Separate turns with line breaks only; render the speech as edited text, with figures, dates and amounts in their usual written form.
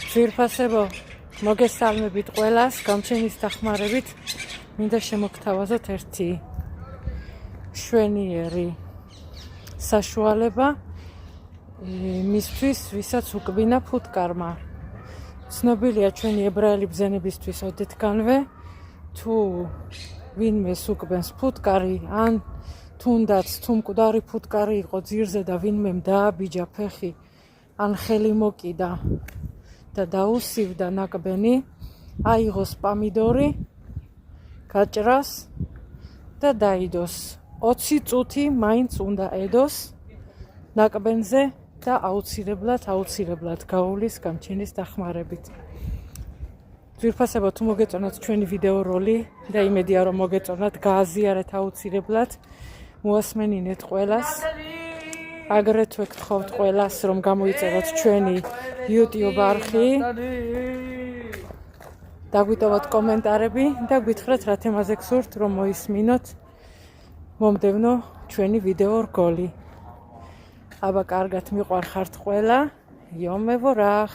ძვირფასებო, მოგესალმებით ყველას, გამჩენის დახმარებით მინდა შემოგთავაზოთ ერთი შვენიერი საშუალება მისთვის, ვისაც უკბინა ფუტკარმა. ცნობილია ჩვენი ებრაელი ბრძენებისთვის ოდითგანვე, თუ ვინმეს უკბენს ფუტკარი, ან თუნდაც თუ მკვდარი ფუტკარი იყო ძირზე და ვინმემ დააბიჯა ფეხი, ან ხელი მოკიდა და დაუსივდა ნაკბენი, აიღოს პამიდორი, გაჭრას და დაიდოს. 20 წუთი მაინც უნდა ედოს ნაკბენზე და აუცილებლად გაუვლის გამჩენის დახმარებით. ძვირფასებო, თუ მოგეწონათ ჩვენი ვიდეო როლი და იმედია რომ მოგეწონათ, გააზიარეთ აუცილებლად, მოასმენინეთ ყველას. აგრეთვე გთხოვთ ყველას რომ გამოიწეროთ ჩვენი YouTube არხი, დაგვიტოვოთ კომენტარები და გვითხრათ რა თემაზე გსურთ რომ მოისმინოთ მომდევნო ჩვენი ვიდეო რგოლი. აბა კარგად მიყვარხართ ყველა, იომ მევორახ.